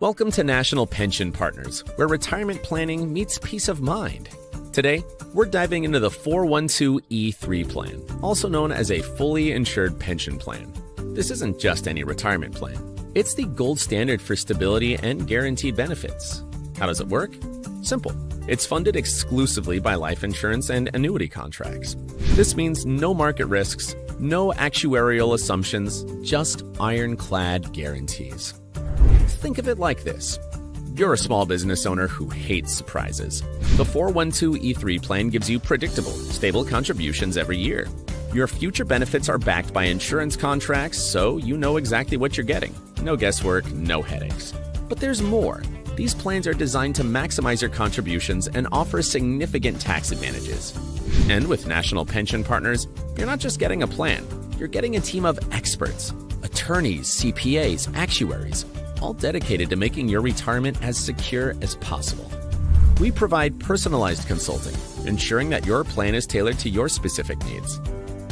Welcome to National Pension Partners, where retirement planning meets peace of mind. Today, we're diving into the 412(e)(3 plan, also known as a fully insured pension plan. This isn't just any retirement plan. It's the gold standard for stability and guaranteed benefits. How does it work? Simple. It's funded exclusively by life insurance and annuity contracts. This means no market risks, no actuarial assumptions, just ironclad guarantees. Think of it like this. You're a small business owner who hates surprises. The 412(e)(3 plan gives you predictable, stable contributions every year. Your future benefits are backed by insurance contracts, so you know exactly what you're getting. No guesswork, no headaches. But there's more. These plans are designed to maximize your contributions and offer significant tax advantages. And with National Pension Partners, you're not just getting a plan, you're getting a team of experts, attorneys, CPAs, actuaries, all dedicated to making your retirement as secure as possible. We provide personalized consulting, ensuring that your plan is tailored to your specific needs.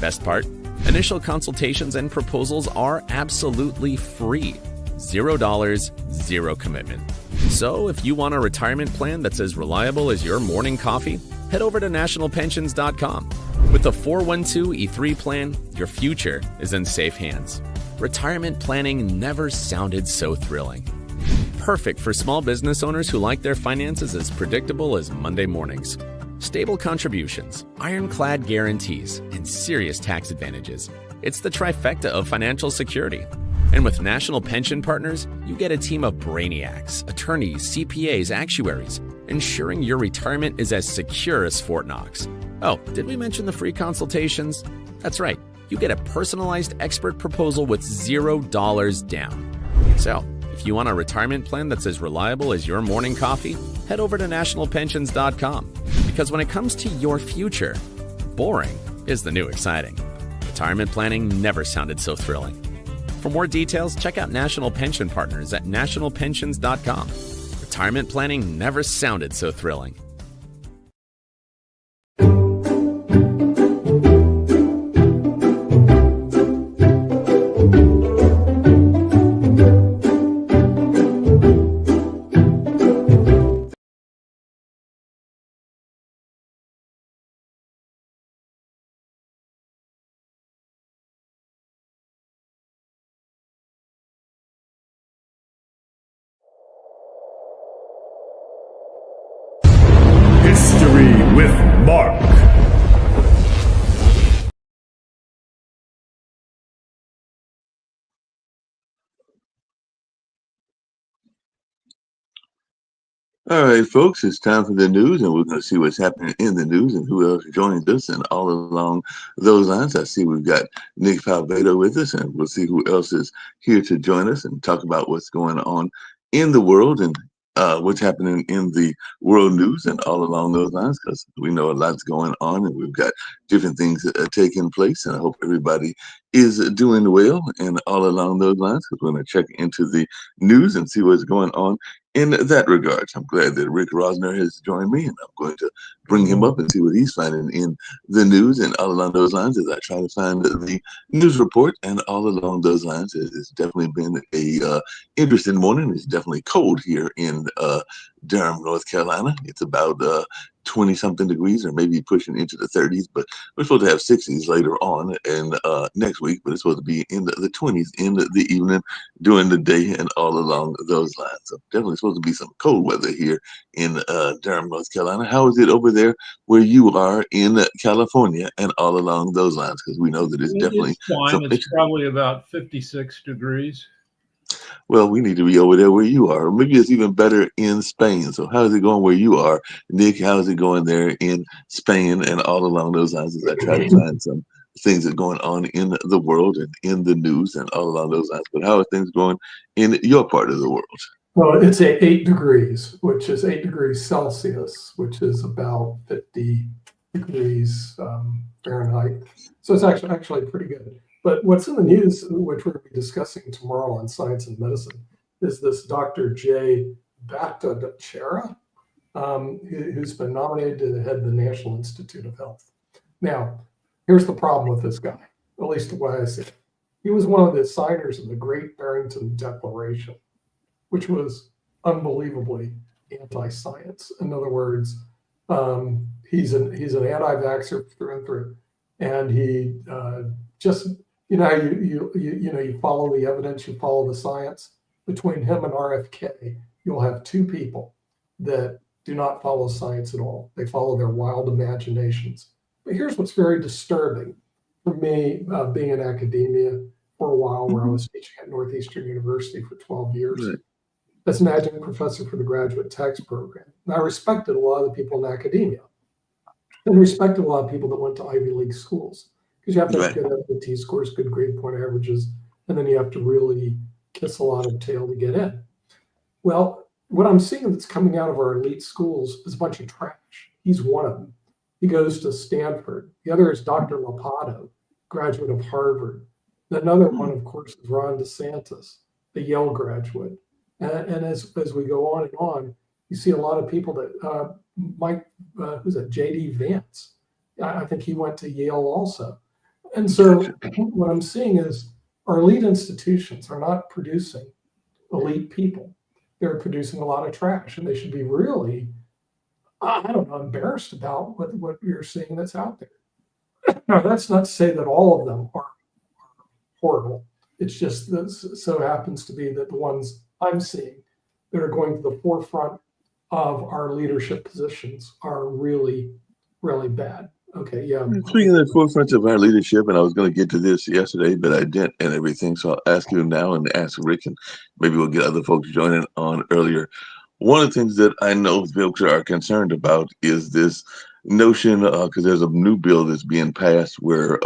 Best part, initial consultations and proposals are absolutely free. $0, zero commitment. So if you want a retirement plan that's as reliable as your morning coffee, head over to nationalpensions.com. With the 412(e)(3 plan, your future is in safe hands. Retirement planning never sounded so thrilling. Perfect for small business owners who like their finances as predictable as Monday mornings. Stable contributions, ironclad guarantees, and serious tax advantages. It's the trifecta of financial security. And with National Pension Partners, you get a team of brainiacs, attorneys, CPAs, actuaries, ensuring your retirement is as secure as Fort Knox. Oh, did we mention the free consultations? That's right. You get a personalized expert proposal with $0 down. So, if you want a retirement plan that's as reliable as your morning coffee, head over to nationalpensions.com. Because when it comes to your future, boring is the new exciting. Retirement planning never sounded so thrilling. For more details, check out National Pension Partners at nationalpensions.com. Retirement planning never sounded so thrilling. History with Mark. All right, folks, it's time for the news, and we're going to see what's happening in the news and who else joined us. And all along those lines, I see we've got Nick Palvedo with us, and we'll see who else is here to join us and talk about what's going on in the world and what's happening in the world news and all along those lines, because we know a lot's going on and we've got different things that are taking place. And I hope everybody is doing well and all along those lines, because we're going to check into the news and see what's going on in that regard. I'm glad that Rick Rosner has joined me, and I'm going to bring him up and see what he's finding in the news and all along those lines as I try to find the news report. And all along those lines, it's definitely been a interesting morning. It's definitely cold here in Durham, North Carolina. It's about 20 something degrees, or maybe pushing into the 30s, but we're supposed to have 60s later on and next week, but it's supposed to be in the 20s in the evening, during the day, and all along those lines. So definitely supposed to be some cold weather here in Durham, North Carolina. How is it over there where you are in California and all along those lines? Because we know that it's definitely fine. It's probably about 56 degrees. Well, we need to be over there where you are. Maybe it's even better in Spain. So how is it going where you are? Nick, how is it going there in Spain and all along those lines as I try to find some things that are going on in the world and in the news and all along those lines. But how are things going in your part of the world? Well, it's at 8 degrees, which is 8 degrees Celsius, which is about 50 degrees Fahrenheit. So it's actually pretty good. But what's in the news, which we're going to be discussing tomorrow on Science and Medicine, is this Dr. Jay Bhattacharya, who's been nominated to the head of the National Institute of Health. Now, here's the problem with this guy, at least the way I see it. He was one of the signers of the Great Barrington Declaration, which was unbelievably anti-science. In other words, he's an anti-vaxxer through and through, and he just you follow the evidence, you follow the science. Between him and RFK, you'll have two people that do not follow science at all. They follow their wild imaginations. But here's what's very disturbing for me, being in academia for a while, where I was teaching at Northeastern University for 12 years. Right. As an adjunct professor for the graduate tax program. And I respected a lot of the people in academia, and respected a lot of people that went to Ivy League schools, because you have to have good SAT scores, good grade point averages, and then you have to really kiss a lot of tail to get in. Well, what I'm seeing that's coming out of our elite schools is a bunch of trash. He's one of them. He goes to Stanford. The other is Dr. Lopato, graduate of Harvard. Another one, of course, is Ron DeSantis, a Yale graduate. And as we go on, you see a lot of people that who's that? J.D. Vance. I think he went to Yale also. And so what I'm seeing is our elite institutions are not producing elite people. They're producing a lot of trash, and they should be really, embarrassed about what you're seeing that's out there. Now, that's not to say that all of them are horrible. It's just that so happens to be that the ones I'm seeing that are going to the forefront of our leadership positions are really, really bad. Okay, yeah. Speaking of the forefront of our leadership, and I was going to get to this yesterday, but I didn't and everything. So I'll ask you now and ask Rick, and maybe we'll get other folks joining on earlier. One of the things that I know folks are concerned about is this notion, because there's a new bill that's being passed where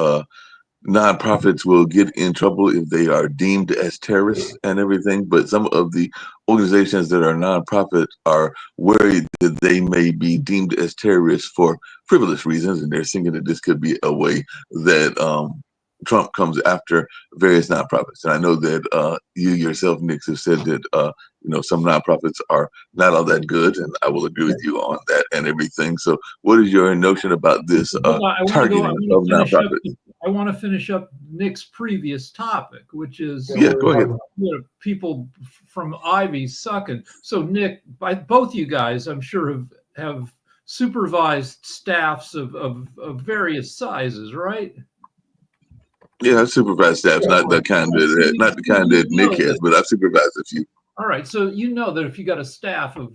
nonprofits will get in trouble if they are deemed as terrorists and everything. But some of the organizations that are nonprofit are worried that they may be deemed as terrorists for frivolous reasons, and they're thinking that this could be a way that Trump comes after various nonprofits. And I know that you yourself, Nick, have said that some nonprofits are not all that good, and I will agree with you on that and everything. So what is your notion about this targeting of nonprofits? I want to finish up Nick's previous topic, which is go ahead. People from Ivy sucking. So Nick, both you guys, I'm sure have supervised staffs of various sizes, right? Yeah, I've supervised staffs, not the kind that Nick has, but I've supervised a few. All right, so you know that if you got a staff of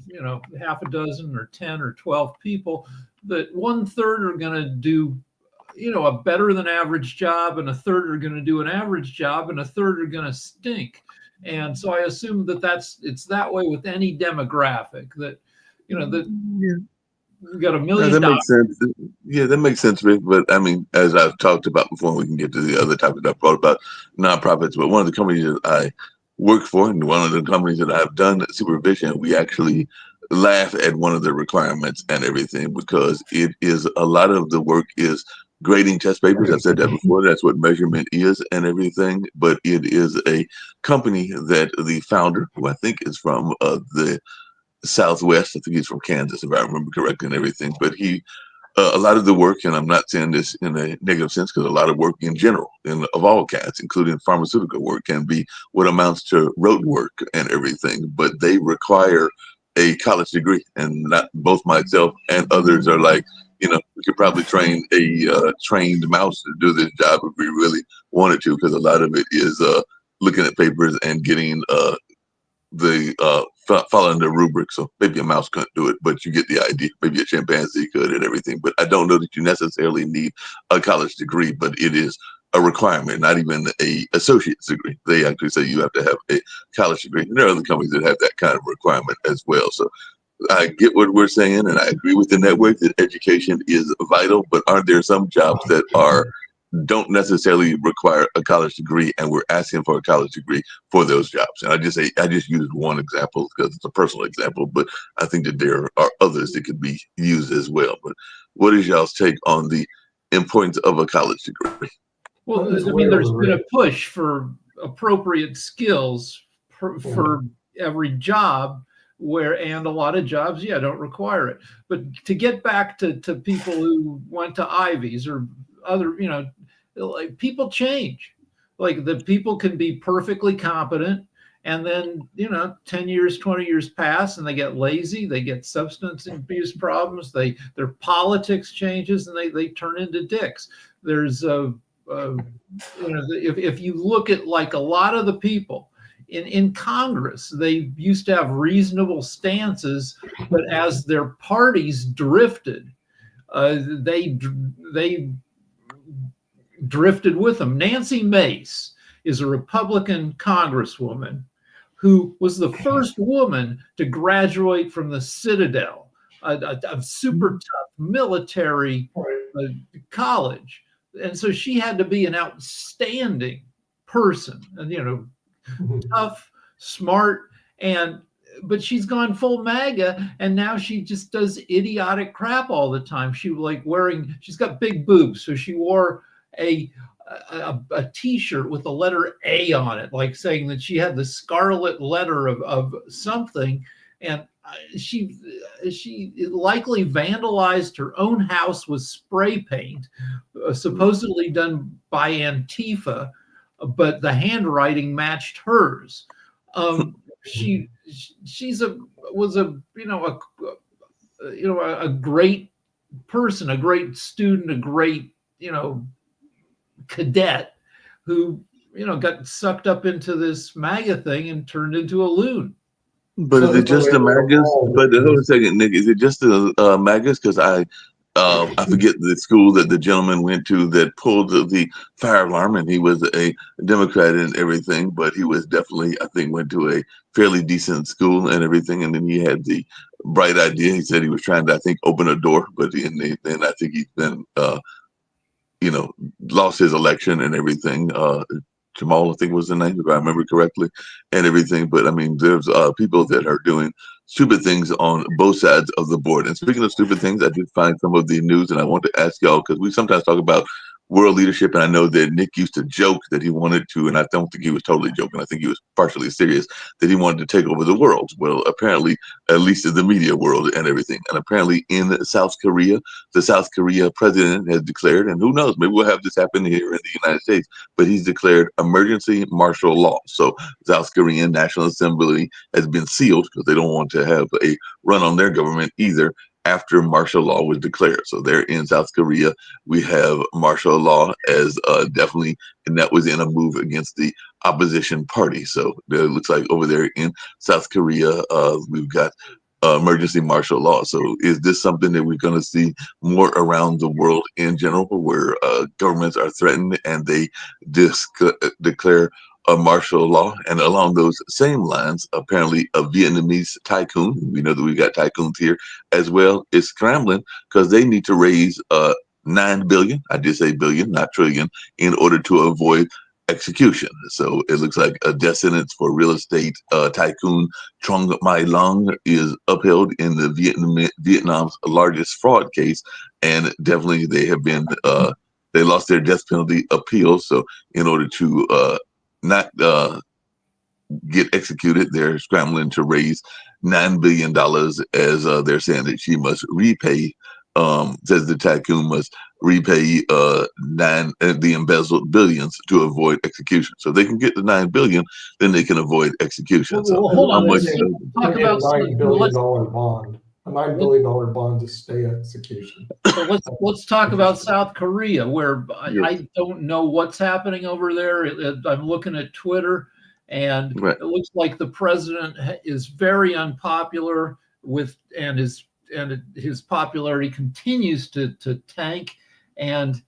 half a dozen or 10 or 12 people, that 1/3 are going to do a better than average job, and 1/3 are going to do an average job, and 1/3 are going to stink. And so I assume it's that way with any demographic that we got $1 million. That makes sense. Yeah, that makes sense, Rick. But I mean, as I've talked about before, we can get to the other topic that I brought about nonprofits. But one of the companies that I work for, and one of the companies that I've done supervision, we actually laugh at one of the requirements and everything, because it is a lot of the work is grading test papers. I've said that before. That's what measurement is and everything. But it is a company that the founder, who I think is from the Southwest, I think he's from Kansas, if I remember correctly, and everything. But he, a lot of the work, and I'm not saying this in a negative sense, because a lot of work in general, of all kinds, including pharmaceutical work, can be what amounts to rote work and everything. But they require a college degree, and not both myself and others are like, we could probably train a trained mouse to do this job if we really wanted to, because a lot of it is looking at papers and getting following the rubric. So maybe a mouse couldn't do it, but you get the idea. Maybe a chimpanzee could and everything. But I don't know that you necessarily need a college degree, but it is a requirement, not even a associate's degree. They actually say you have to have a college degree. And there are other companies that have that kind of requirement as well. So I get what we're saying, and I agree with the network that education is vital, but aren't there some jobs that don't necessarily require a college degree, and we're asking for a college degree for those jobs? And I just used one example because it's a personal example, but I think that there are others that could be used as well. But what is y'all's take on the importance of a college degree? Well, I mean, there's been a push for appropriate skills for every job, and a lot of jobs, don't require it. But to get back to people who went to Ivies or other, like, people change. Like, the people can be perfectly competent And then, 10 years, 20 years pass and they get lazy, they get substance abuse problems, their politics changes and they turn into dicks. There's if you look at like a lot of the people in Congress, they used to have reasonable stances, but as their parties drifted, they drifted with them. Nancy Mace is a Republican congresswoman who was the first woman to graduate from the Citadel, a super tough military college. And so she had to be an outstanding person, and tough, smart, but she's gone full MAGA, and now she just does idiotic crap all the time. She's got big boobs, so she wore a T-shirt with the letter A on it, like saying that she had the scarlet letter of something, and she likely vandalized her own house with spray paint, supposedly done by Antifa, but the handwriting matched hers. Was a great person, a great student, a great cadet who got sucked up into this MAGA thing and turned into a loon. But is it just the MAGAs? But hold on a second, Nick. Is it just the MAGAs? Because I forget the school that the gentleman went to that pulled the fire alarm, and he was a Democrat and everything, but he was definitely, I think, went to a fairly decent school and everything. And then he had the bright idea. He said he was trying to, I think, open a door, but then I think he's been, lost his election and everything. Jamal, I think was the name, if I remember correctly, and everything. But I mean, there's people that are doing stupid things on both sides of the board. And speaking of stupid things, I did find some of the news, and I want to ask y'all, because we sometimes talk about world leadership, and I know that Nick used to joke that he wanted to, and I don't think he was totally joking, I think he was partially serious, that he wanted to take over the world. Well, apparently, at least in the media world and everything, and apparently in South Korea, the South Korea president has declared, and who knows, maybe we'll have this happen here in the United States, but he's declared emergency martial law. So South Korean National Assembly has been sealed because they don't want to have a run on their government either, after martial law was declared. So there in South Korea, we have martial law as definitely, and that was in a move against the opposition party. So it looks like over there in South Korea, we've got emergency martial law. So is this something that we're going to see more around the world in general, where governments are threatened and they declare a martial law? And along those same lines, apparently a Vietnamese tycoon, we know that we got tycoons here as well, is scrambling because they need to raise $9 billion, I did say billion, not trillion, in order to avoid execution. So it looks like a death sentence for real estate tycoon Trong My Long is upheld in the Vietnam's largest fraud case, and definitely they have been they lost their death penalty appeal. So in order to not get executed, they're scrambling to raise $9 billion, as they're saying that she must repay, says the tycoon must repay the embezzled billions to avoid execution. So they can get the $9 billion, then they can avoid execution. So hold on, talk about $9 billion bond. A $9 billion bond to stay execution. So let's talk about South Korea, where I don't know what's happening over there. I'm looking at Twitter, and it looks like the president is very unpopular and his popularity continues to tank, and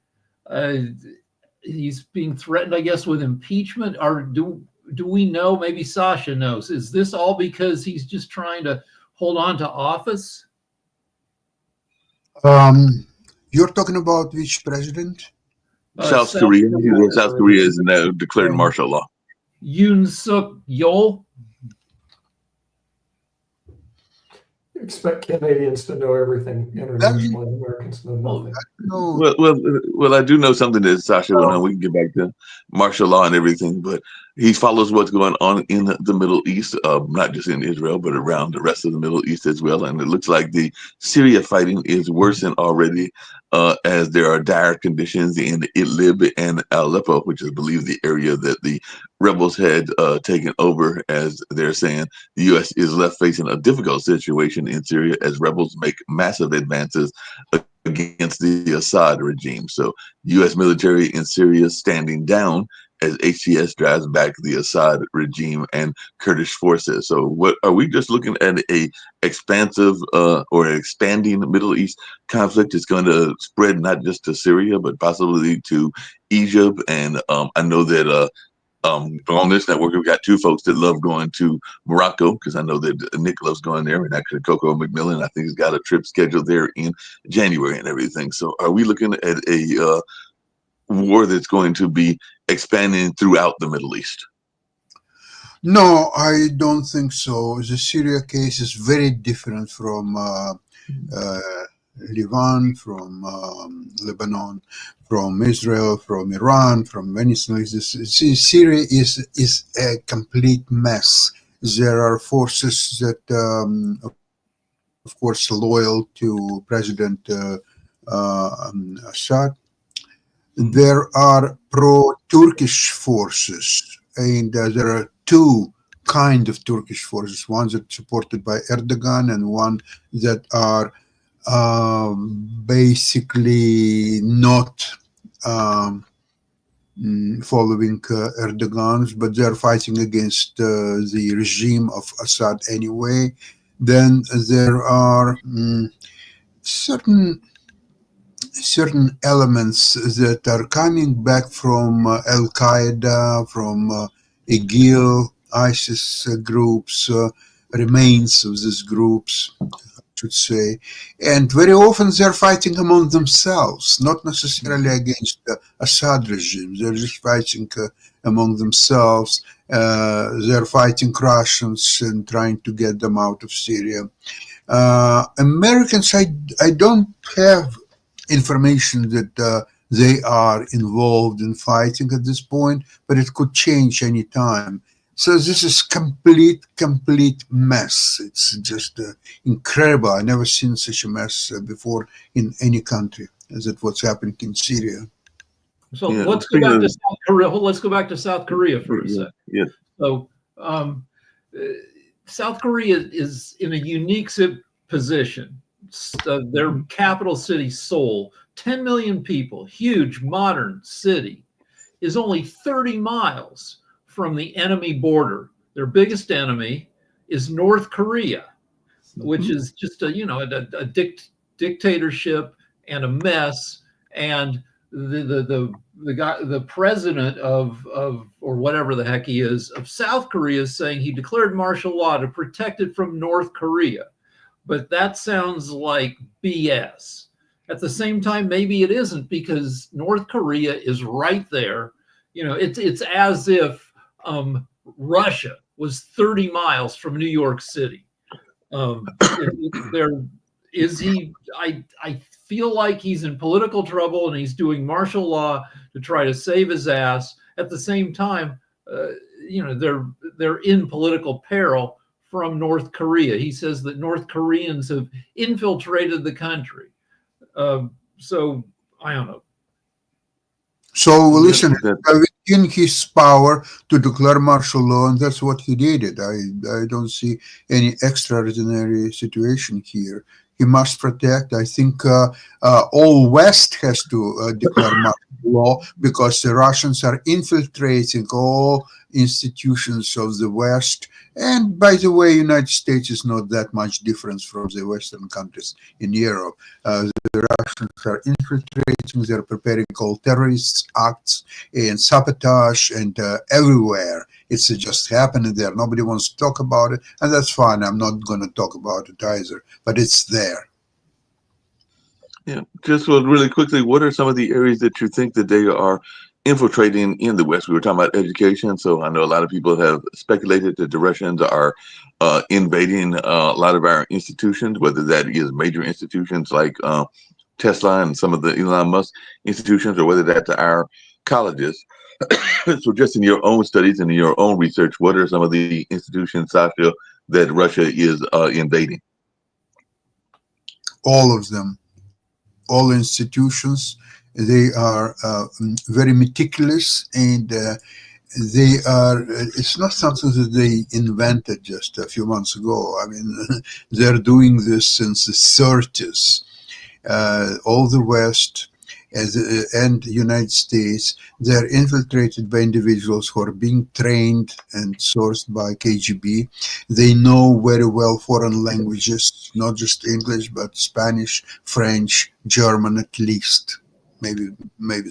he's being threatened, I guess, with impeachment. Or do we know? Maybe Sasha knows. Is this all because he's just trying to hold on to office? You're talking about which president? South Korea. South Korea is now declared martial law. Yoon Suk Yeol. You expect Canadians to know everything internationally, Americans know nothing. No. Well, I do know something that Sasha went on. We can get back to martial law and everything, but he follows what's going on in the Middle East, not just in Israel, but around the rest of the Middle East as well. And it looks like the Syria fighting is worsened already, as there are dire conditions in Idlib and Aleppo, which is believed the area that the rebels had taken over. As they're saying, the U.S. is left facing a difficult situation in Syria as rebels make massive advances against the Assad regime. So U.S. military in Syria standing down as HTS drives back the Assad regime and Kurdish forces. So what are we just looking at? A expansive or an expanding Middle East conflict is going to spread not just to Syria, but possibly to Egypt. And I know that on this network, we've got two folks that love going to Morocco, because I know that Nick loves going there, and actually Coco McMillan, I think, has got a trip scheduled there in January and everything. So are we looking at a war that's going to be expanding throughout the Middle East? No, I don't think so. The Syria case is very different from Lebanon, from Lebanon, from Israel, from Iran, from Venezuela. Syria is a complete mess. There are forces that, of course, loyal to President Assad. There are pro-Turkish forces, and there are two kind of Turkish forces, one that's supported by Erdogan and one that are basically not following Erdogan's, but they're fighting against the regime of Assad anyway. Then there are certain elements that are coming back from Al-Qaeda, from IGIL, ISIS groups, remains of these groups, I should say. And very often they're fighting among themselves, not necessarily against the Assad regime. They're just fighting among themselves. They're fighting Russians and trying to get them out of Syria. Americans, I don't have information that they are involved in fighting at this point, but it could change any time. So this is complete mess. It's just incredible. I've never seen such a mess before in any country as it what's happening in Syria. So let's go back to South Korea. Let's go back to South Korea for a second. Yeah. So South Korea is in a unique position. Their capital city, Seoul, 10 million people, huge modern city, is only 30 miles from the enemy border. Their biggest enemy is North Korea, which is just a dictatorship and a mess. And the president of or whatever the heck he is of South Korea is saying he declared martial law to protect it from North Korea. But that sounds like BS. At the same time, maybe it isn't, because North Korea is right there. It's as if Russia was 30 miles from New York City. I feel like he's in political trouble and he's doing martial law to try to save his ass. At the same time, they're in political peril from North Korea. He says that North Koreans have infiltrated the country. So I don't know. So listen, within his power to declare martial law, and that's what he did. I don't see any extraordinary situation here. He must protect. I think all West has to declare martial law, because the Russians are infiltrating all institutions of the West. And by the way, United States is not that much difference from the Western countries in Europe. The Russians are infiltrating, they're preparing all terrorist acts and sabotage, and everywhere. It's just happening there. Nobody wants to talk about it, and that's fine. I'm not going to talk about it either, but it's there. Yeah, just really quickly, what are some of the areas that you think that they are infiltrating in the West? We were talking about education, so I know a lot of people have speculated that the Russians are invading a lot of our institutions, whether that is major institutions like Tesla and some of the Elon Musk institutions, or whether that's our colleges. So just in your own studies and in your own research, what are some of the institutions, Sasha, that Russia is invading? All of them, all institutions. They are very meticulous, and they are. It's not something that they invented just a few months ago. I mean, they're doing this since the 30s. All the West and the United States, they're infiltrated by individuals who are being trained and sourced by KGB. They know very well foreign languages, not just English, but Spanish, French, German at least, maybe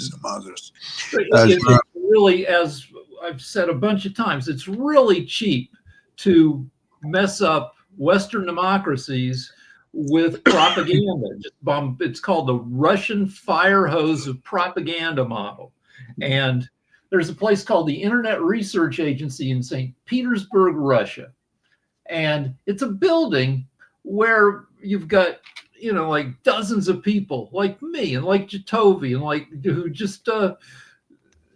some others. It's really, as I've said a bunch of times, it's really cheap to mess up Western democracies with propaganda. It's called the Russian fire hose of propaganda model. And there's a place called the Internet Research Agency in St. Petersburg, Russia. And it's a building where you've got, like dozens of people like me and like Jatovy and like who just,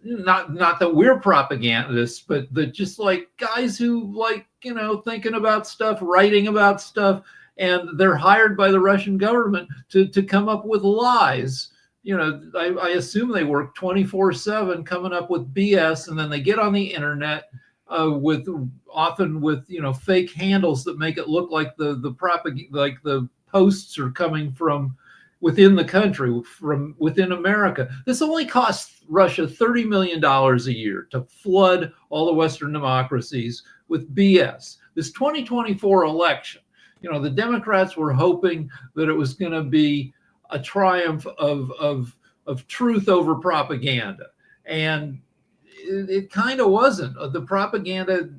not that we're propagandists, but that just like guys who like, thinking about stuff, writing about stuff. And they're hired by the Russian government to come up with lies. I assume they work 24/7 coming up with BS, and then they get on the internet often with fake handles that make it look like the posts are coming from within the country, from within America. This only costs Russia $30 million a year to flood all the Western democracies with BS. This 2024 election. The Democrats were hoping that it was going to be a triumph of truth over propaganda, and it kind of wasn't. The propaganda,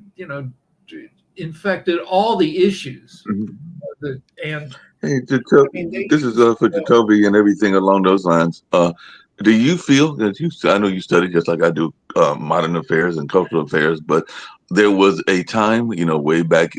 infected all the issues. Mm-hmm. Hey, this is for Jacoby and everything along those lines. Do you feel that I know you study just like I do modern affairs and cultural affairs, but there was a time, way back.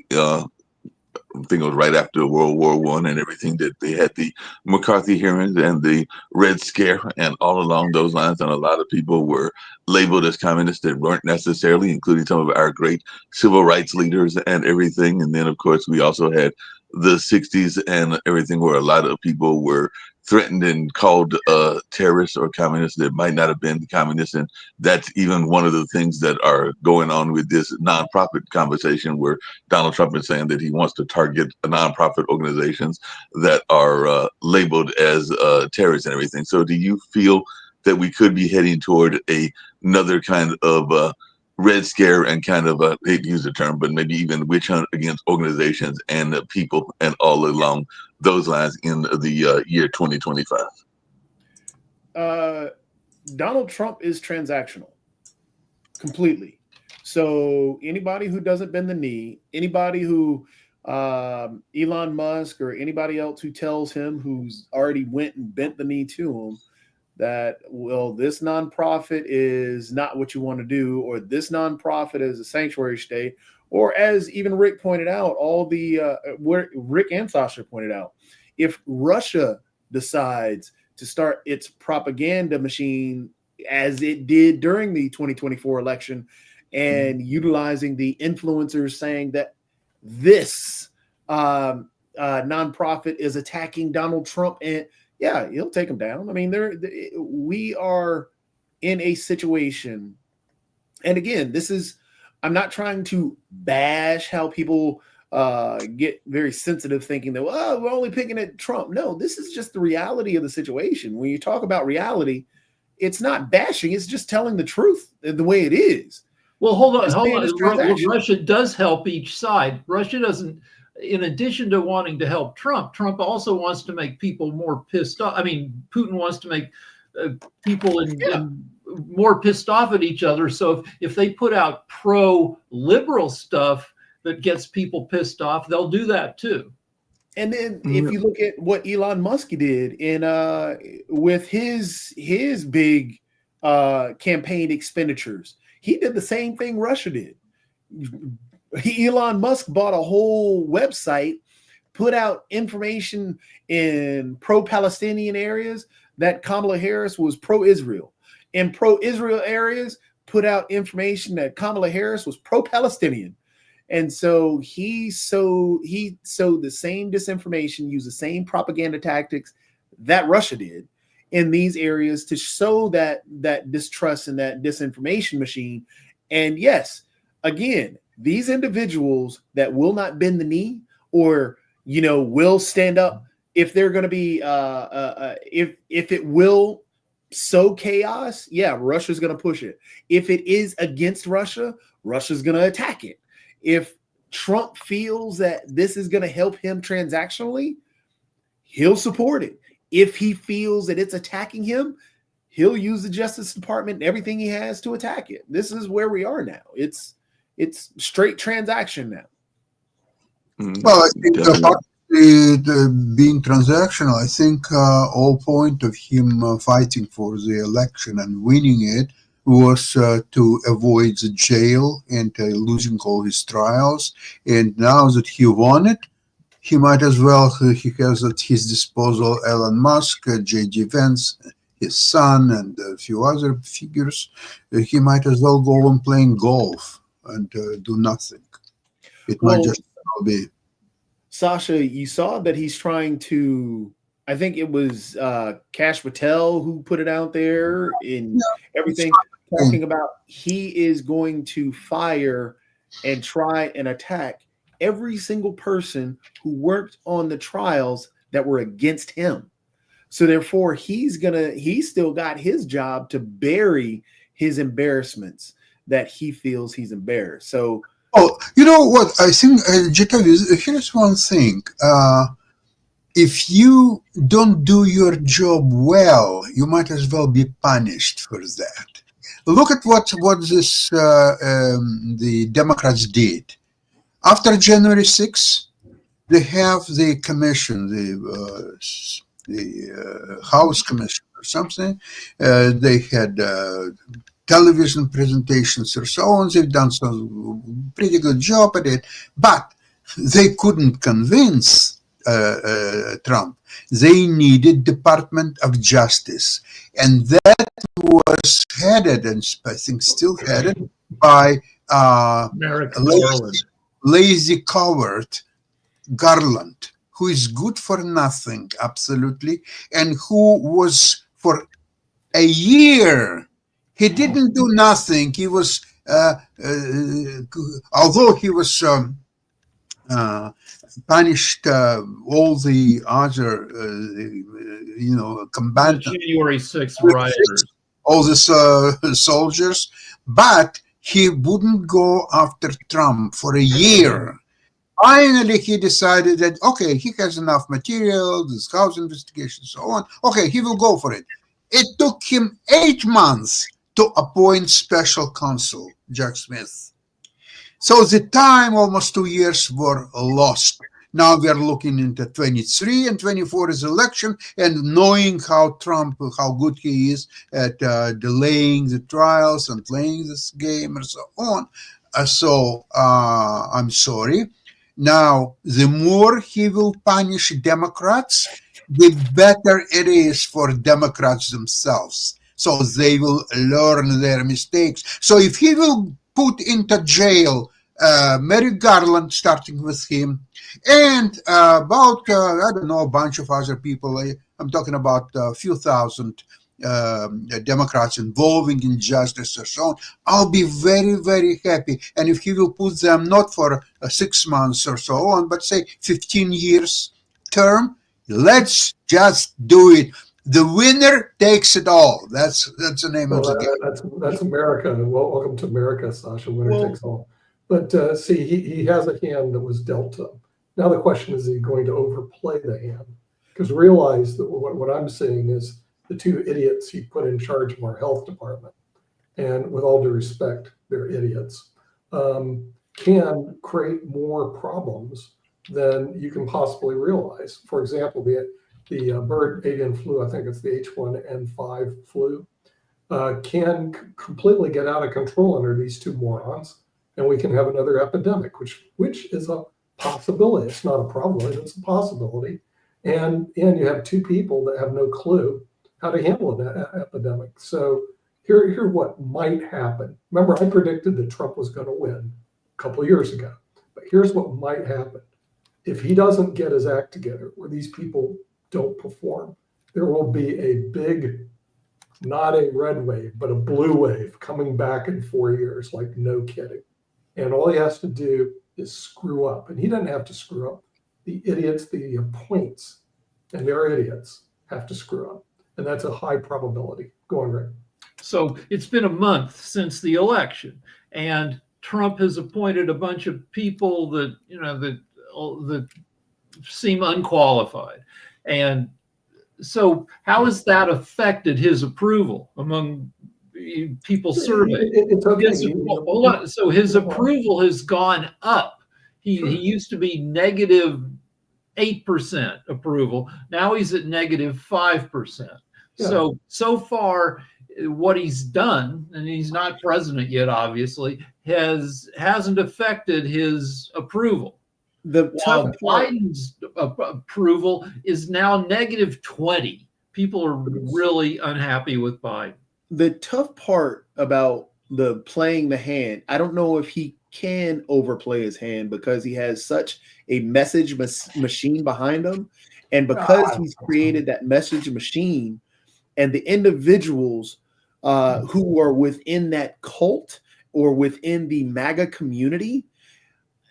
I think it was right after World War I and everything, that they had the McCarthy hearings and the Red Scare and all along those lines. And a lot of people were labeled as communists that weren't necessarily, including some of our great civil rights leaders and everything. And then, of course, we also had the 60s and everything where a lot of people were threatened and called terrorists or communists that might not have been communists. And that's even one of the things that are going on with this nonprofit conversation, where Donald Trump is saying that he wants to target nonprofit organizations that are labeled as terrorists and everything. So do you feel that we could be heading toward another kind of Red Scare and kind of, I hate to use the term, but maybe even witch hunt against organizations and people and all along those lines in the year 2025? Donald Trump is transactional completely. So anybody who doesn't bend the knee, anybody who Elon Musk or anybody else who tells him, who's already went and bent the knee to him, that, well, this nonprofit is not what you want to do, or this nonprofit is a sanctuary state, or as even Rick pointed out, Rick and Sasha pointed out, if Russia decides to start its propaganda machine as it did during the 2024 election and utilizing the influencers saying that this nonprofit is attacking Donald Trump, and yeah, he'll take them down. I mean, we are in a situation, and again, I'm not trying to bash how people get very sensitive thinking that, well, we're only picking at Trump. No, this is just the reality of the situation. When you talk about reality, it's not bashing, it's just telling the truth the way it is. Well, hold on. Russia does help each side. Russia doesn't, in addition to wanting to help Trump also wants to make people more pissed off. I mean, Putin wants to make people more pissed off at each other. So if they put out pro-liberal stuff that gets people pissed off, they'll do that too. And then if you look at what Elon Musk did with his big campaign expenditures, he did the same thing Russia did. Elon Musk bought a whole website, put out information in pro-Palestinian areas that Kamala Harris was pro-Israel. in pro-Israel areas put out information that Kamala Harris was pro-Palestinian. And so he sowed the same disinformation, used the same propaganda tactics that Russia did in these areas to sow that distrust and that disinformation machine. And yes, again, these individuals that will not bend the knee or, will stand up if they're going to be, if it will sow chaos, yeah, Russia's going to push it. If it is against Russia, Russia's going to attack it. If Trump feels that this is going to help him transactionally, he'll support it. If he feels that it's attacking him, he'll use the Justice Department and everything he has to attack it. This is where we are now. It's straight transaction now. Well, I think the being transactional, I think all point of him fighting for the election and winning it was to avoid the jail and losing all his trials. And now that he won it, he might as well, he has at his disposal Elon Musk, J.D. Vance, his son, and a few other figures. He might as well go on playing golf and do nothing. It might just be. Sasha, you saw that he's trying to, I think it was Kash Patel who put it out there in everything, talking about he is going to fire and try and attack every single person who worked on the trials that were against him. So therefore, he's still got his job to bury his embarrassments that he feels he's embarrassed. So, you know what? I think, here's one thing. If you don't do your job well, you might as well be punished for that. Look at what the Democrats did. After January 6th, they have the commission, the House Commission or something. They had television presentations or so on. They've done some pretty good job at it, but they couldn't convince Trump. They needed Department of Justice, and that was headed, and I think still headed, by lazy coward Garland, who is good for nothing, absolutely, and who was for a year, he didn't do nothing. He was, although he was punished all the other, combatants, January 6th rioters, all the soldiers, but he wouldn't go after Trump for a year. Finally, he decided that, okay, he has enough material, this House investigation, so on. Okay, he will go for it. It took him 8 months to appoint special counsel, Jack Smith. So the time, almost 2 years, were lost. Now we are looking into 23 and 24 is election, and knowing how good he is at delaying the trials and playing this game and so on. So I'm sorry. Now, the more he will punish Democrats, the better it is for Democrats themselves. So they will learn their mistakes. So if he will put into jail Merrick Garland, starting with him, and about, a bunch of other people, I'm talking about a few thousand Democrats involving in justice or so on, I'll be very, very happy. And if he will put them not for 6 months or so on, but say 15 years term, let's just do it. The winner takes it all. That's the name of the game. That's America. Welcome to America, Sasha. Winner takes all. But see, he has a hand that was dealt to him. Now the question is he going to overplay the hand? Because realize that what I'm saying is the two idiots he put in charge of our health department, and with all due respect, they're idiots, can create more problems than you can possibly realize. For example, the bird avian flu, I think it's the H1N5 flu, can completely get out of control under these two morons, and we can have another epidemic, which is a possibility. It's not a problem, it's a possibility. And you have two people that have no clue how to handle an epidemic. So Here what might happen. Remember, I predicted that Trump was going to win a couple of years ago. But here's what might happen. If he doesn't get his act together, where these people don't perform, there will be a big, not a red wave, but a blue wave coming back in 4 years, like no kidding. And all he has to do is screw up. And he doesn't have to screw up. The idiots, the appoints, and they're idiots, have to screw up. And that's a high probability. Go on, Rick. So it's been a month since the election, and Trump has appointed a bunch of people that, that seem unqualified. And so how has that affected his approval among people surveyed? It's okay. Hold on. So his approval has gone up. He used to be negative 8% approval. Now he's at negative 5%. Yeah. So far, what he's done, and he's not president yet, obviously, hasn't affected his approval. Biden's approval is now negative 20. People are really unhappy with Biden. The tough part about the playing the hand, I don't know if he can overplay his hand because he has such a message machine behind him. And because he's created that message machine, and the individuals who are within that cult or within the MAGA community,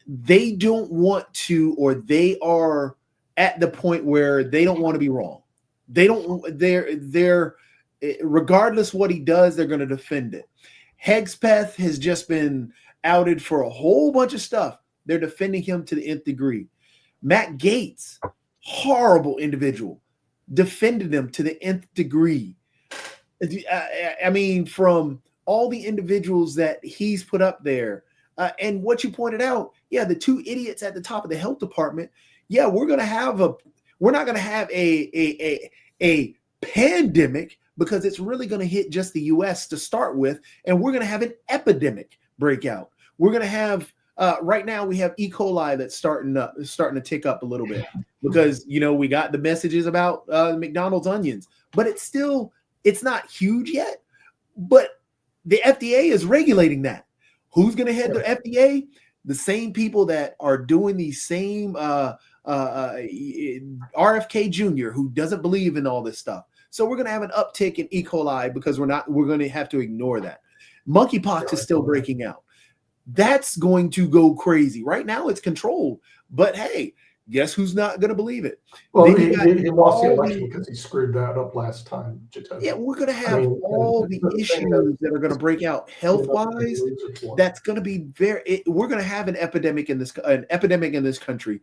they don't want to, or they are at the point where they don't want to be wrong. They're regardless what he does, they're going to defend it. Hegspeth has just been outed for a whole bunch of stuff. They're defending him to the nth degree. Matt Gaetz, horrible individual, defended him to the nth degree. I mean, from all the individuals that he's put up there, and what you pointed out, the two idiots at the top of the health department. Yeah, we're not going to have a pandemic because it's really going to hit just the U.S. to start with, and we're going to have an epidemic breakout. We're going to have right now we have E. coli that's starting to tick up a little bit because we got the messages about McDonald's onions, but it's not huge yet. But the FDA is regulating that. Who's going to head the FDA? The same people that are doing these same RFK Jr. who doesn't believe in all this stuff. So we're going to have an uptick in E. coli because we're going to have to ignore that. Monkeypox is still breaking out. That's going to go crazy. Right now it's controlled, but hey, guess who's not going to believe it? Well, he lost the election because he screwed that up last time. Yeah, we're going to have all the issues that are going to break out health-wise. That's going to be we're going to have an epidemic in this country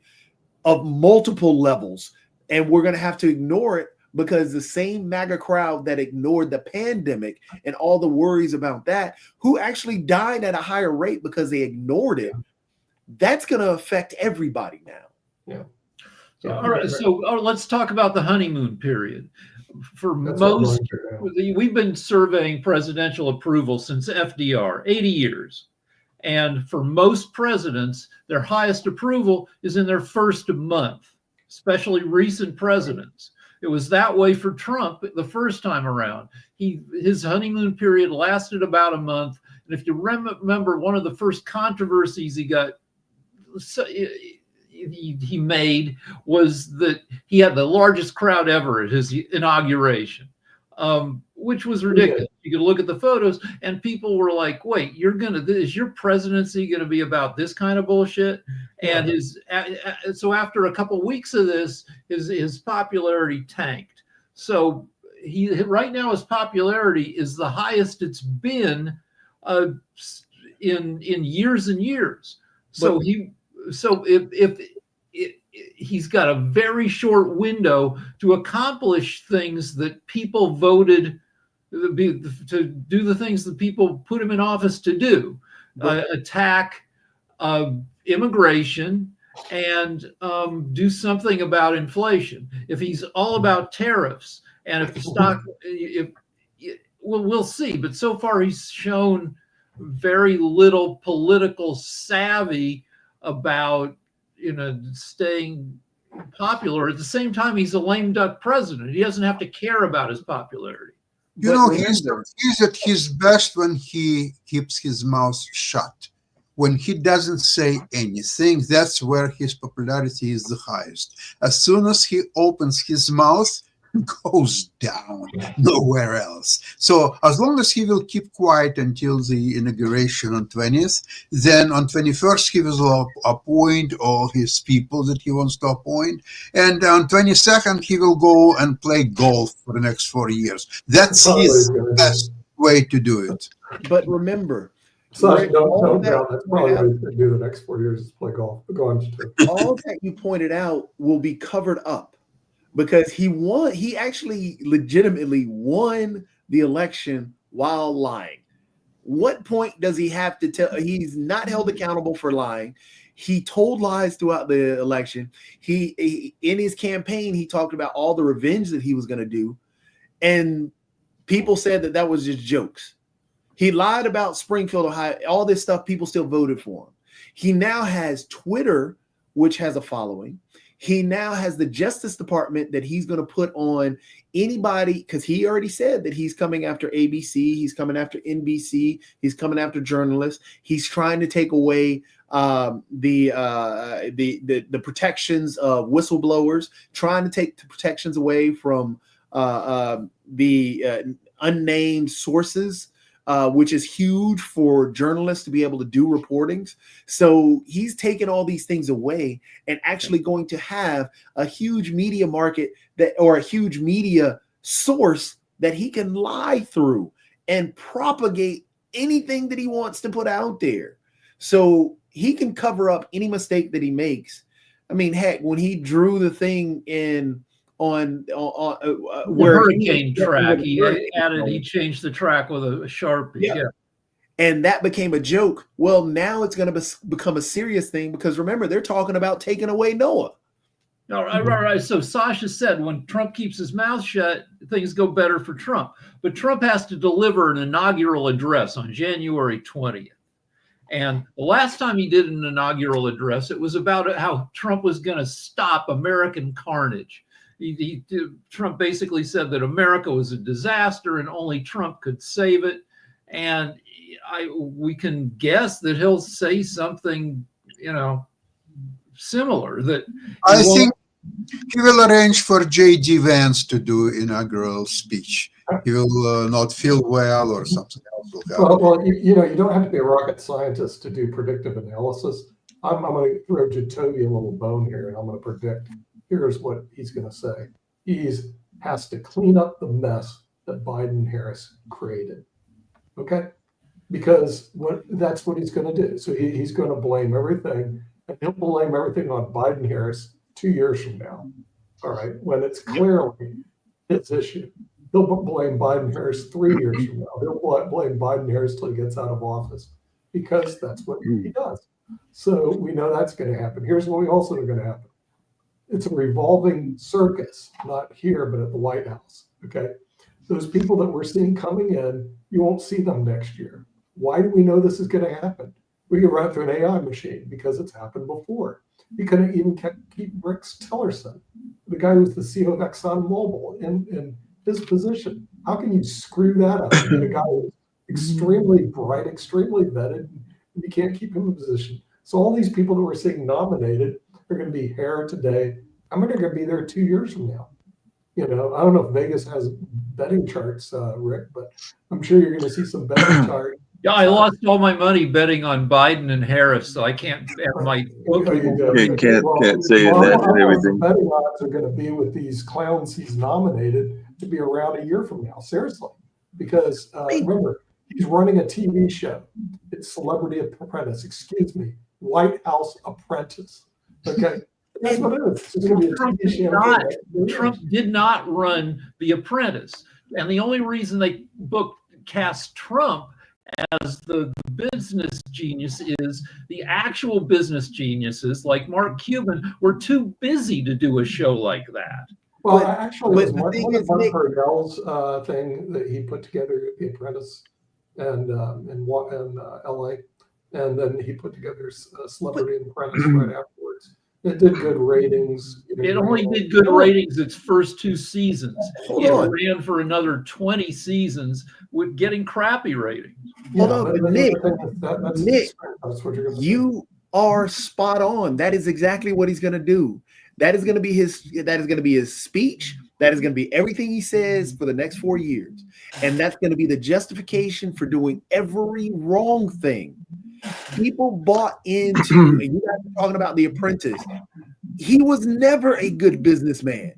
of multiple levels, and we're going to have to ignore it because the same MAGA crowd that ignored the pandemic and all the worries about that, who actually died at a higher rate because they ignored it, that's going to affect everybody now. Yeah. All right. So let's talk about the honeymoon period. We've been surveying presidential approval since FDR, 80 years. And for most presidents, their highest approval is in their first month, especially recent presidents. It was that way for Trump the first time around. His honeymoon period lasted about a month. And if you remember, one of the first controversies he made was that he had the largest crowd ever at his inauguration, which was ridiculous. You could look at the photos and people were like, wait, is your presidency going to be about this kind of bullshit? And so after a couple of weeks of this, his popularity tanked. So right now his popularity is the highest it's been in years and years. So if he's got a very short window to accomplish things that people voted to do, the things that people put him in office to do, attack immigration and do something about inflation. If he's all about tariffs and if the stock, we'll see. But so far he's shown very little political savvy about staying popular. At the same time, he's a lame duck president. He doesn't have to care about his popularity. You know, he's at his best when he keeps his mouth shut. When he doesn't say anything, that's where his popularity is the highest. As soon as he opens his mouth, it goes down, nowhere else. So as long as he will keep quiet until the inauguration on 20th, then on 21st he will appoint all his people that he wants to appoint, and on 22nd he will go and play golf for the next 4 years. That's his best way to do it. But remember, So don't all doubt that that's probably what he's going to do the next 4 years is play golf. Go on to all that you pointed out will be covered up because he actually legitimately won the election while lying. What point does he have to tell? He's not held accountable for lying. He told lies throughout the election. He in his campaign, he talked about all the revenge that he was going to do. And people said that was just jokes. He lied about Springfield, Ohio, all this stuff. People still voted for him. He now has Twitter, which has a following. He now has the Justice Department that he's going to put on anybody, because he already said that he's coming after ABC, he's coming after NBC, he's coming after journalists. He's trying to take away the protections of whistleblowers, trying to take the protections away from the unnamed sources. Which is huge for journalists to be able to do reportings. So he's taken all these things away and actually going to have a huge media market or a huge media source that he can lie through and propagate anything that he wants to put out there. So he can cover up any mistake that he makes. I mean, heck, when he drew the thing in on where hurricane track, he changed the track with a Sharpie. Yeah. And that became a joke. Well, now it's going to become a serious thing because remember, they're talking about taking away NOAA. All right. So Sasha said when Trump keeps his mouth shut, things go better for Trump. But Trump has to deliver an inaugural address on January 20th. And the last time he did an inaugural address, it was about how Trump was going to stop American carnage. Trump basically said that America was a disaster and only Trump could save it. And we can guess that he'll say something, similar. That I think he will arrange for J.D. Vance to do inaugural speech. He will not feel well or something else will happen. Well, you don't have to be a rocket scientist to do predictive analysis. I'm going to throw Jacoby a little bone here, and I'm going to predict. Here's what he's going to say. He has to clean up the mess that Biden-Harris created. Okay? Because that's what he's going to do. So he's going to blame everything, and he'll blame everything on Biden-Harris 2 years from now. All right? When it's clearly his issue. He'll blame Biden-Harris 3 years from now. He'll blame Biden-Harris till he gets out of office because that's what he does. So we know that's going to happen. Here's what we also are going to happen. It's a revolving circus, not here, but at the White House. Okay. Those people that we're seeing coming in, you won't see them next year. Why do we know this is going to happen? We can run it through an AI machine because it's happened before. You couldn't even keep Rex Tillerson, the guy who's the CEO of ExxonMobil, in his position. How can you screw that up? The guy who's extremely bright, extremely vetted, and you can't keep him in position. So all these people that we're seeing nominated are going to be here today. I'm going to be there 2 years from now. I don't know if Vegas has betting charts, Rick, but I'm sure you're going to see some betting charts. Yeah, I lost all my money betting on Biden and Harris, so I can't have my can't say that and everything. The betting odds are going to be with these clowns he's nominated to be around a year from now. Seriously, because remember, he's running a TV show. It's Celebrity Apprentice. Excuse me, White House Apprentice. Okay. That's what it is. It's going to be a TV show. Trump did not run The Apprentice. And the only reason they cast Trump as the business genius is the actual business geniuses like Mark Cuban were too busy to do a show like that. Well, actually, it was Mark Hurdell's thing that he put together, The Apprentice, and in LA. And then he put together Celebrity Apprentice right afterwards. It did good ratings. It only did good ratings its first 2 seasons. Hold It on. ran for another 20 seasons with getting crappy ratings. Hold on, but Nick, that's what you're going to you are spot on. That is exactly what he's going to do. That is going to be his speech. That is going to be everything he says for the next 4 years. And that's going to be the justification for doing every wrong thing. People bought into, and you guys are talking about The Apprentice. He was never a good businessman.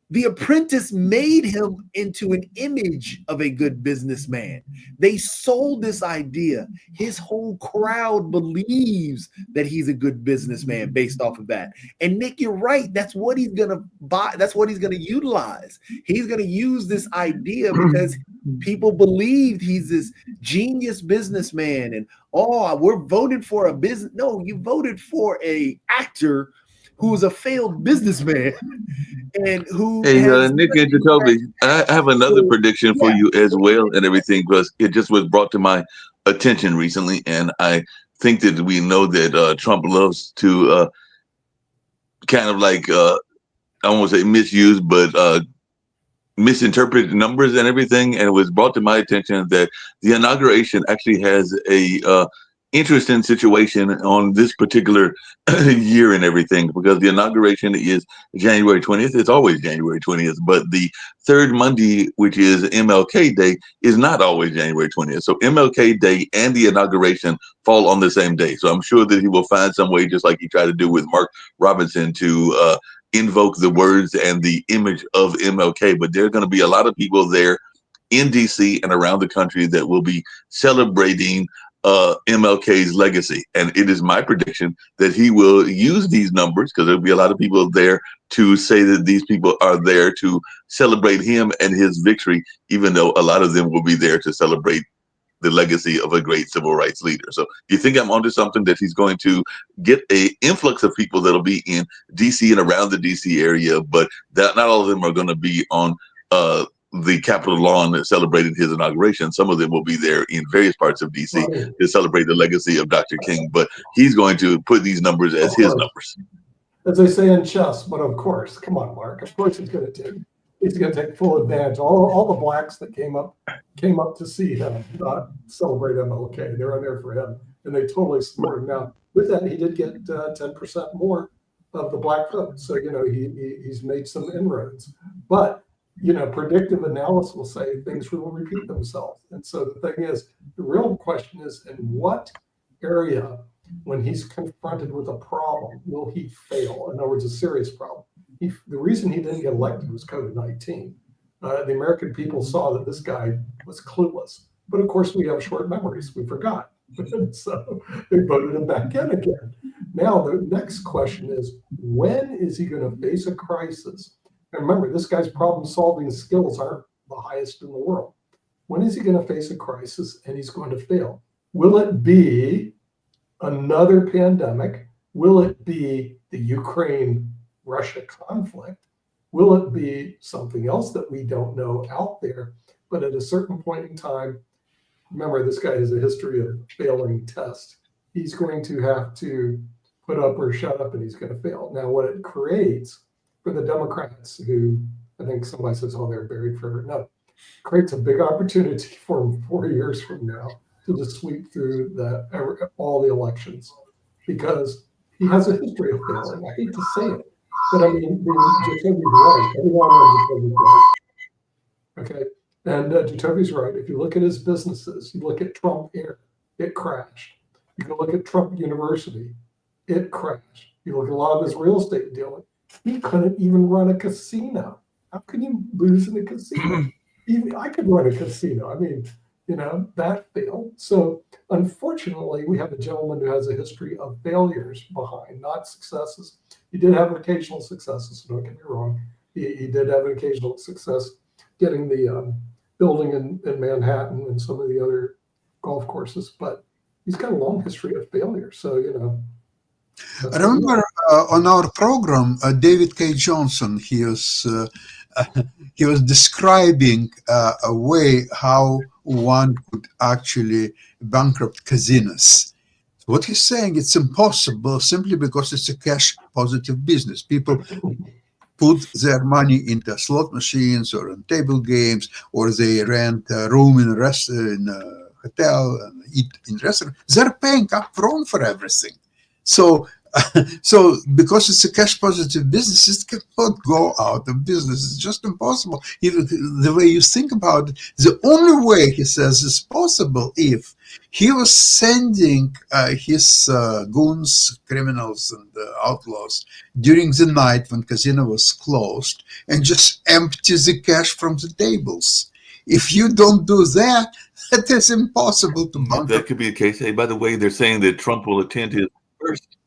The Apprentice made him into an image of a good businessman. They sold this idea. His whole crowd believes that he's a good businessman based off of that. And Nick, you're right. That's what he's going to buy. That's what he's going to utilize. He's going to use this idea because people believed he's this genius businessman. And, we're voting for a business. No, you voted for a actor who was a failed businessman and who Nick and Jacoby, I have another prediction for you as well and everything, because it just was brought to my attention recently, and I think that we know that Trump loves to kind of like I won't say misuse, but misinterpret numbers and everything. And it was brought to my attention that the inauguration actually has a interesting situation on this particular year and everything, because the inauguration is January 20th. It's always January 20th, but the third Monday, which is MLK Day, is not always January 20th. So MLK Day and the inauguration fall on the same day. So I'm sure that he will find some way, just like he tried to do with Mark Robinson, to invoke the words and the image of MLK. But there are going to be a lot of people there in DC and around the country that will be celebrating MLK's legacy. And it is my prediction that he will use these numbers, because there'll be a lot of people there to say that these people are there to celebrate him and his victory, even though a lot of them will be there to celebrate the legacy of a great civil rights leader. So do you think I'm onto something, that he's going to get a influx of people that'll be in DC and around the DC area, but that not all of them are going to be on the Capitol lawn that celebrated his inauguration? Some of them will be there in various parts of DC to celebrate the legacy of Dr. King, but he's going to put these numbers as his numbers. As they say in chess, but of course, come on, Mark, of course he's going to take full advantage. All the blacks that came up to see him, not celebrate MLK, they're on there for him, and they totally support him. Now, with that, he did get 10% more of the black vote, so he's made some inroads, but predictive analysis will say things will repeat themselves. And so the thing is, the real question is, in what area, when he's confronted with a problem, will he fail? In other words, a serious problem. The reason he didn't get elected was COVID-19. The American people saw that this guy was clueless. But of course, we have short memories. We forgot. So they voted him back in again. Now, the next question is, when is he going to face a crisis? And remember, this guy's problem-solving skills aren't the highest in the world. When is he going to face a crisis and he's going to fail? Will it be another pandemic? Will it be the Ukraine-Russia conflict? Will it be something else that we don't know out there? But at a certain point in time, remember, this guy has a history of failing tests. He's going to have to put up or shut up, and he's going to fail. Now, what it creates for the Democrats, who I think somebody says, they're buried forever. No, creates a big opportunity for them 4 years from now to just sweep through all the elections, because he has a history of failing. I hate to say it, but I mean, Jacoby's right. Everyone knows Jacoby's right. Okay, and Jacoby's right. If you look at his businesses, you look at Trump Air, it crashed. You can look at Trump University, it crashed. You look at a lot of his real estate dealing. He couldn't even run a casino. How can you lose in a casino? Even I could run a casino. I mean, that failed. So unfortunately, we have a gentleman who has a history of failures behind, not successes. He did have occasional successes, so don't get me wrong. He did have an occasional success getting the building in Manhattan and some of the other golf courses, but he's got a long history of failure. So, I remember on our program, David K. Johnson, he was describing a way how one could actually bankrupt casinos. What he's saying, it's impossible simply because it's a cash positive business. People put their money into slot machines or in table games, or they rent a room in a hotel and eat in restaurant. They're paying up front for everything. So, so because it's a cash positive business, it cannot go out of business. It's just impossible. Even the way you think about it, the only way, he says, is possible if he was sending his goons, criminals, and outlaws during the night when casino was closed and just empty the cash from the tables. If you don't do that, that is impossible to bunker. That could be the case. Hey, by the way, they're saying that Trump will attend his first.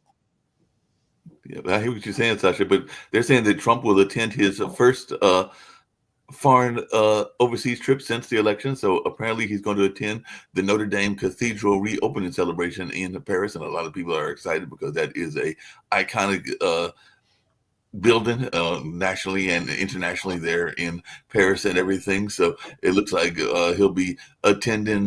Yeah, I hear what you're saying, Sasha, but they're saying that Trump will attend his first foreign overseas trip since the election. So apparently he's going to attend the Notre Dame Cathedral reopening celebration in Paris. And a lot of people are excited because that is a iconic building nationally and internationally there in Paris and everything. So it looks like he'll be attending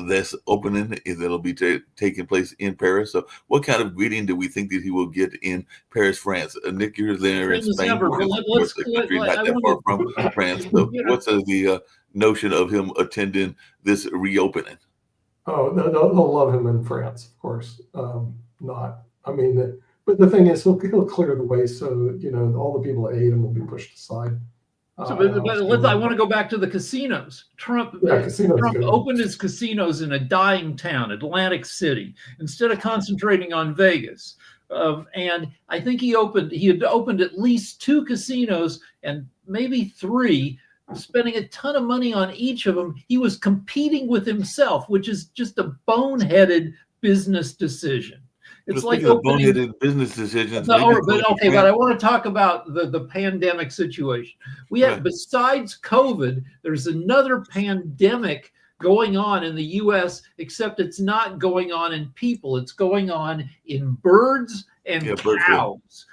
this opening that'll be taking place in Paris. So what kind of greeting do we think that he will get in Paris, France? Nick, you're there in Spain. Not that far from France. So what's the notion of him attending this reopening? Oh, they'll love him in France, of course. But the thing is, he'll clear the way, so all the people that hate him will be pushed aside. I want to go back to the casinos. Trump opened his casinos in a dying town, Atlantic City, instead of concentrating on Vegas. And I think he had opened at least 2 casinos and maybe 3, spending a ton of money on each of them. He was competing with himself, which is just a boneheaded business decision. It's like boneheaded business decisions. But I want to talk about the pandemic situation. We have, besides COVID, there's another pandemic going on in the U.S., except it's not going on in people. It's going on in birds and cows.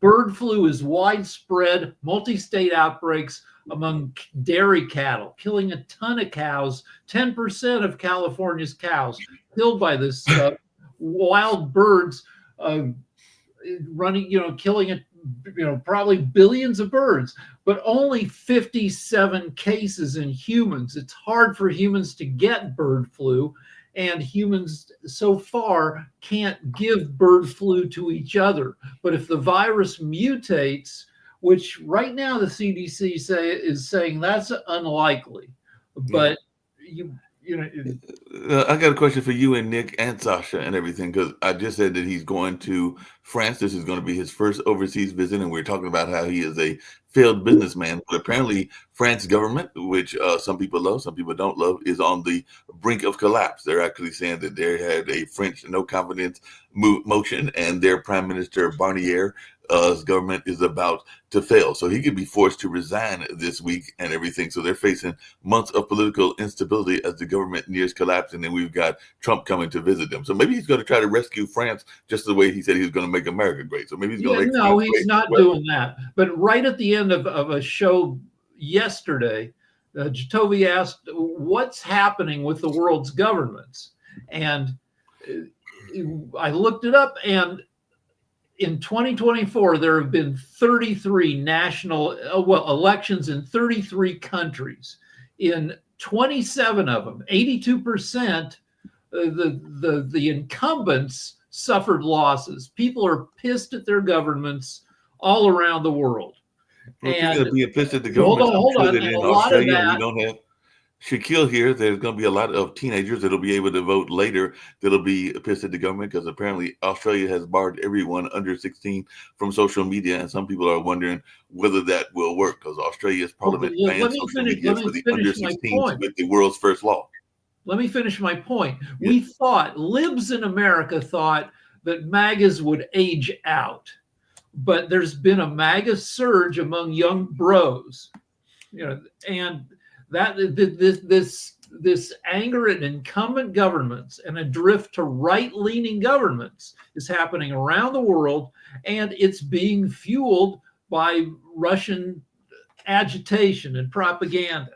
Bird flu is widespread, multi-state outbreaks among dairy cattle, killing a ton of cows. 10% of California's cows killed by this stuff. Wild birds killing probably billions of birds, but only 57 cases in humans. It's hard for humans to get bird flu, and humans so far can't give bird flu to each other. But if the virus mutates, which right now the CDC is saying that's unlikely, but I got a question for you and Nick and Sasha and everything, because I just said that he's going to France. This is going to be his first overseas visit, and we're talking about how he is a failed businessman. But apparently, France's government, which some people love, some people don't love, is on the brink of collapse. They're actually saying that they had a French no confidence motion, and their Prime Minister Barnier government is about to fail. So he could be forced to resign this week and everything. So they're facing months of political instability as the government nears collapse. And then we've got Trump coming to visit them. So maybe he's going to try to rescue France just the way he said he was going to make America great. So maybe he's going to make France he's not doing that. But right at the end of a show yesterday, Jacoby asked, what's happening with the world's governments? And I looked it up, and in 2024, there have been 33 national elections in 33 countries. In 27 of them, 82%, the incumbents suffered losses. People are pissed at their governments all around the world. And be pissed at the government. Hold on. And a lot of that, we don't have Shaquille here. There's going to be a lot of teenagers that'll be able to vote later that'll be pissed at the government, because apparently Australia has barred everyone under 16 from social media, and some people are wondering whether that will work, because Australia's parliament bans social media for the under 16s with the world's first law. Let me finish my point. Yes. Libs in America thought that MAGAs would age out, but there's been a MAGA surge among young bros, and that this anger at incumbent governments and a drift to right-leaning governments is happening around the world, and it's being fueled by Russian agitation and propaganda.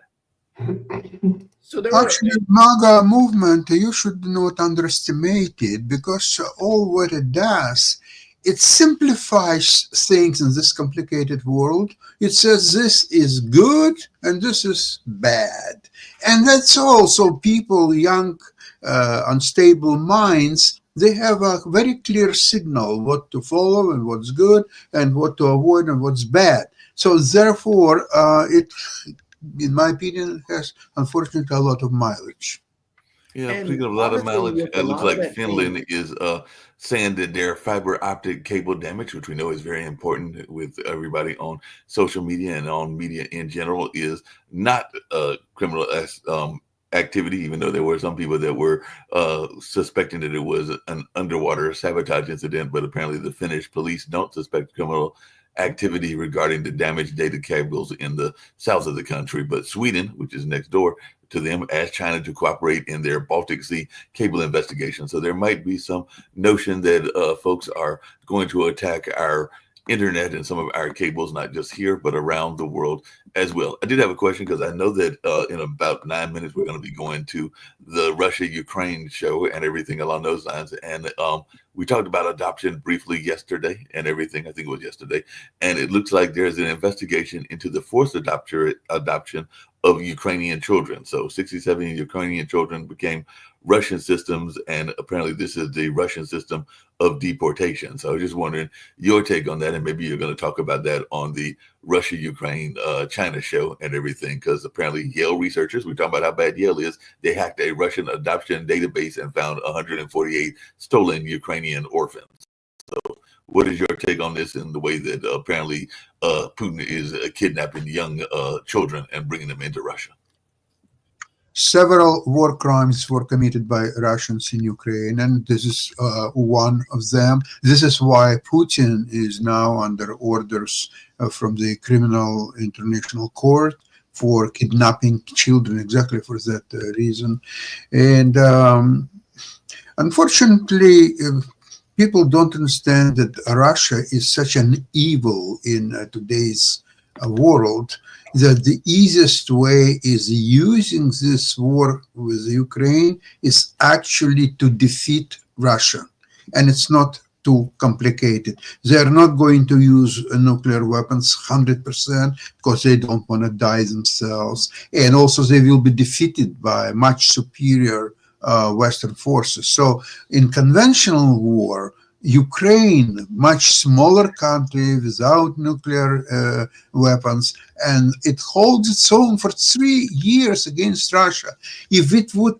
So there were Actually, MAGA movement, you should not underestimate it, because all what it does, it simplifies things in this complicated world. It says this is good and this is bad. And that's all. So people, young, unstable minds, they have a very clear signal what to follow and what's good and what to avoid and what's bad. So therefore, it, in my opinion, has unfortunately a lot of mileage. Yeah, And speaking of a lot of honestly, mileage, with a it looks lot of like that Finland change, is saying that their fiber optic cable damage, which we know is very important with everybody on social media and on media in general, is not criminal activity, even though there were some people that were suspecting that it was an underwater sabotage incident. But apparently the Finnish police don't suspect criminal activity regarding the damaged data cables in the south of the country. But Sweden, which is next door to them, asked China to cooperate in their Baltic Sea cable investigation. So there might be some notion that folks are going to attack our internet and some of our cables, not just here, but around the world as well. I did have a question, because I know that in about 9 minutes, we're going to be going to the Russia-Ukraine show and everything along those lines. And we talked about adoption briefly yesterday and everything. I think it was yesterday. And it looks like there's an investigation into the forced adoption of Ukrainian children. So 67 Ukrainian children became Russian systems, and apparently this is the Russian system of deportation. So I was just wondering your take on that, and maybe you're going to talk about that on the Russia-Ukraine China show and everything, because apparently Yale researchers, we're talking about how bad Yale is, they hacked a Russian adoption database and found 148 stolen Ukrainian orphans. So what is your take on this and the way that apparently Putin is kidnapping young children and bringing them into Russia? Several war crimes were committed by Russians in Ukraine, and this is one of them. This is why Putin is now under orders from the Criminal International Court for kidnapping children, exactly for that reason. And unfortunately, people don't understand that Russia is such an evil in today's world, that the easiest way is using this war with Ukraine is actually to defeat Russia. And it's not too complicated. They are not going to use nuclear weapons 100% because they don't want to die themselves. And also they will be defeated by much superior Western forces. So in conventional war, Ukraine, much smaller country without nuclear weapons, and it holds its own for 3 years against Russia. If it would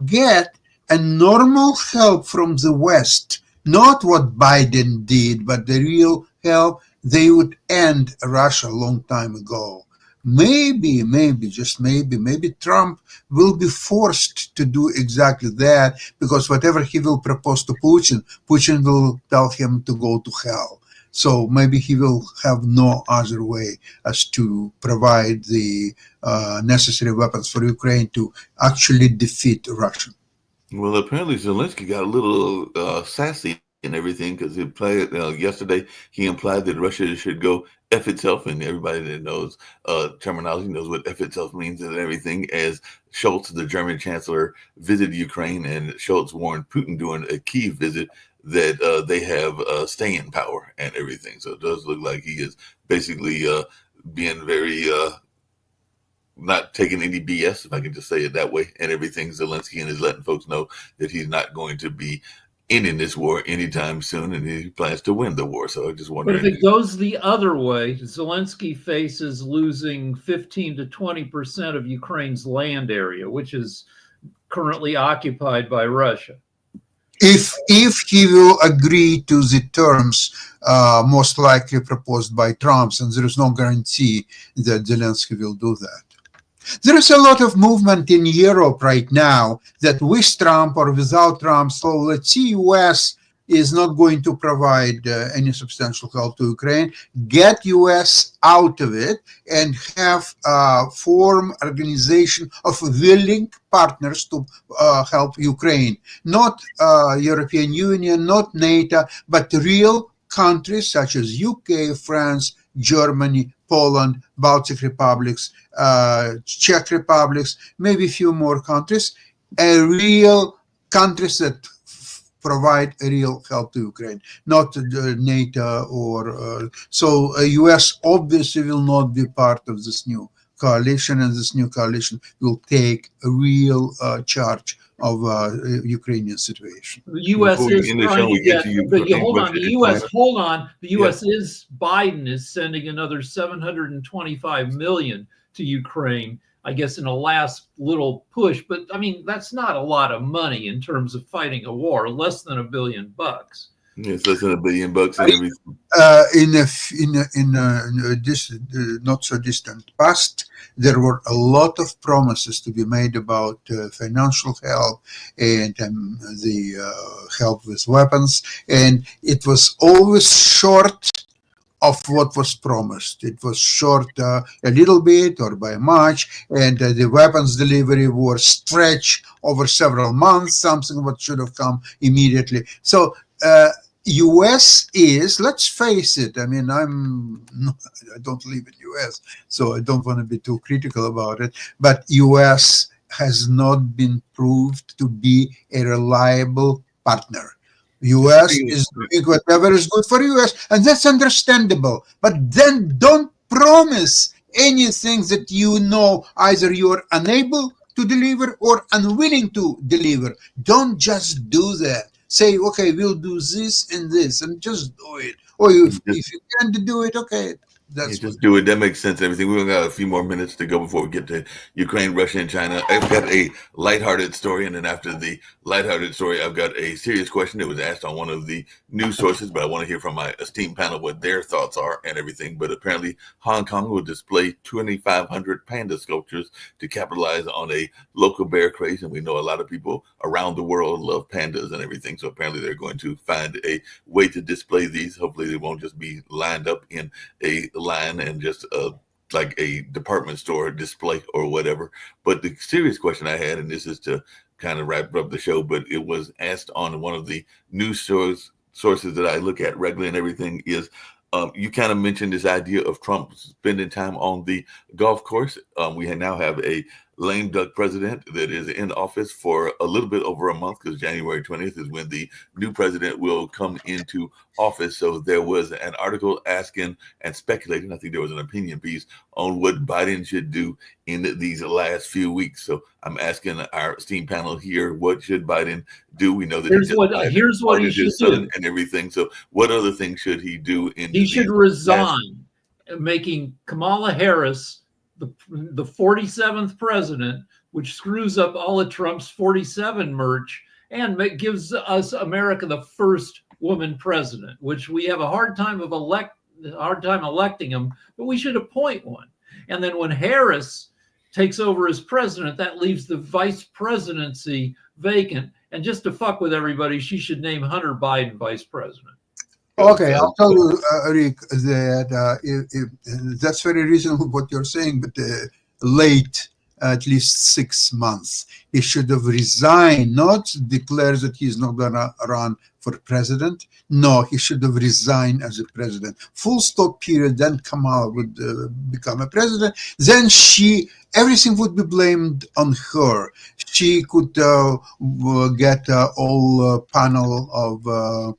get a normal help from the West, not what Biden did, but the real help, they would end Russia a long time ago. Maybe, just maybe Trump will be forced to do exactly that, because whatever he will propose to Putin, Putin will tell him to go to hell. So maybe he will have no other way as to provide the necessary weapons for Ukraine to actually defeat Russia. Well, apparently Zelensky got a little sassy and everything, because he played yesterday. He implied that Russia should go F itself, and everybody that knows terminology knows what F itself means and everything. As Scholz, the German chancellor, visited Ukraine, and Scholz warned Putin during a Kyiv visit that they have staying power and everything. So it does look like he is basically being very not taking any BS, if I can just say it that way, and everything. Zelensky and is letting folks know that he's not going to be ending this war anytime soon, and he plans to win the war. So I just wonder. But if it goes the other way, Zelensky faces losing 15 to 20% of Ukraine's land area, which is currently occupied by Russia. If he will agree to the terms most likely proposed by Trump, and there is no guarantee that Zelensky will do that. There is a lot of movement in Europe right now that with Trump or without Trump, so let's see, US is not going to provide any substantial help to Ukraine. Get US out of it and have form organization of willing partners to help Ukraine. Not European Union, not NATO, but real countries such as UK, France, Germany, Poland, Baltic republics, Czech republics, maybe a few more countries, real countries that provide a real help to Ukraine, not NATO or so. U.S. obviously will not be part of this new coalition, and this new coalition will take a real charge of Ukrainian situation. The U.S. Before we is end the trying show, to we get get, to you. but you hold on. Russia The U.S. declared- Hold on. The Yeah. U.S. is Biden is sending another 725 million to Ukraine, I guess, in a last little push. But I mean, that's not a lot of money in terms of fighting a war. Less than $1 billion. Yes, less than $1 billion and everything. In this not so distant past, there were a lot of promises to be made about financial help and the help with weapons, and it was always short of what was promised. It was short a little bit or by much, and the weapons delivery was stretched over several months, something that should have come immediately. So U.S. is, let's face it, I mean, I don't live in U.S., so I don't want to be too critical about it, but U.S. has not been proved to be a reliable partner. U.S. is doing whatever is good for U.S., and that's understandable. But then don't promise anything that you know either you're unable to deliver or unwilling to deliver. Don't just do that. Say, okay, we'll do this and this, and just do it. Or if you can't do it, okay, that's just do it. That makes sense and everything. We've got a few more minutes to go before we get to Ukraine, Russia, and China. I've got a lighthearted story, and then after the lighthearted story, I've got a serious question that was asked on one of the news sources, but I want to hear from my esteemed panel what their thoughts are and everything. But apparently, Hong Kong will display 2,500 panda sculptures to capitalize on a local bear craze, and we know a lot of people around the world love pandas and everything, so apparently they're going to find a way to display these. Hopefully, they won't just be lined up in a line and just like a department store display or whatever. But the serious question I had, and this is to kind of wrap up the show, but it was asked on one of the news sources that I look at regularly and everything, is you kind of mentioned this idea of Trump spending time on the golf course. We now have a lame duck president that is in office for a little bit over a month, because January 20th is when the new president will come into office. So there was an article asking and speculating, I think there was an opinion piece on what Biden should do in these last few weeks. So I'm asking our esteemed panel here, what should Biden do? We know that here's what he should do and everything. So what other things should he do? He should resign, making Kamala Harris the 47th president, which screws up all of Trump's 47 merch and gives us America the first woman president, which we have a hard time electing him, but we should appoint one. And then when Harris takes over as president, that leaves the vice presidency vacant. And just to fuck with everybody, she should name Hunter Biden vice president. Okay, I'll tell you, Rick, that that's very reasonable what you're saying, but late, at least 6 months. He should have resigned, not declare that he's not going to run for president. No, he should have resigned as a president. Full stop period, then Kamala would become a president. Then everything would be blamed on her. She could get a whole panel of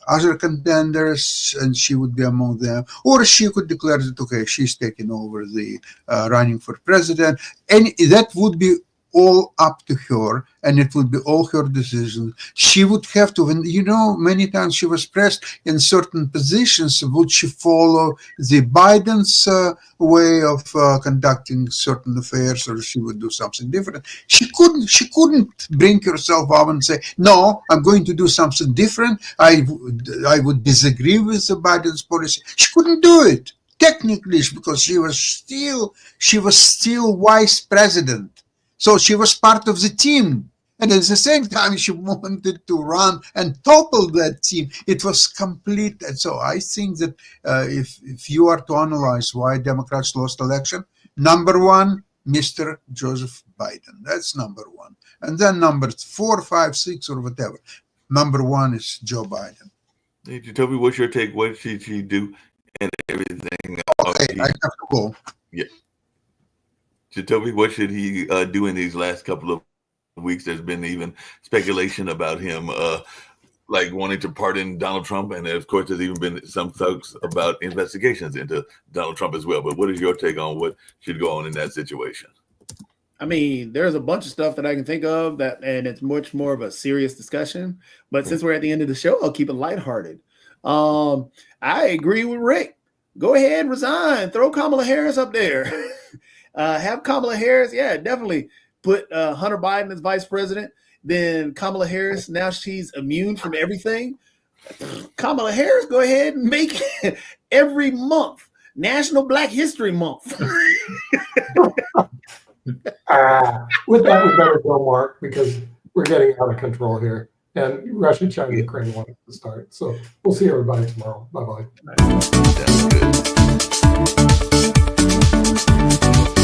other contenders, and she would be among them, or she could declare that, okay, she's taking over the running for president, and that would be all up to her, and it would be all her decision. She would have to, and many times she was pressed in certain positions. Would she follow the Biden's way of conducting certain affairs, or she would do something different? She couldn't bring herself up and say, no, I'm going to do something different. I would disagree with the Biden's policy. She couldn't do it technically, because she was still vice president. So she was part of the team. And at the same time, she wanted to run and topple that team. It was complete. And so I think that if you are to analyze why Democrats lost election, number one, Mr. Joseph Biden. That's number one. And then number 4, 5, 6, or whatever. Number one is Joe Biden. Hey, Jacoby, what's your take? What should she do and everything. Okay, I have to go. Jacoby, what should he do in these last couple of weeks? There's been even speculation about him like wanting to pardon Donald Trump. And of course, there's even been some folks about investigations into Donald Trump as well. But what is your take on what should go on in that situation? I mean, there's a bunch of stuff that I can think of and it's much more of a serious discussion. But since we're at the end of the show, I'll keep it lighthearted. I agree with Rick. Go ahead, resign. Throw Kamala Harris up there. Have Kamala Harris, definitely put Hunter Biden as vice president. Then Kamala Harris, now she's immune from everything. Kamala Harris, go ahead and make every month National Black History Month. With that, we better go, Mark, because we're getting out of control here. And Russia, China, Ukraine wanted to start. So we'll see everybody tomorrow. Bye-bye. Sounds good.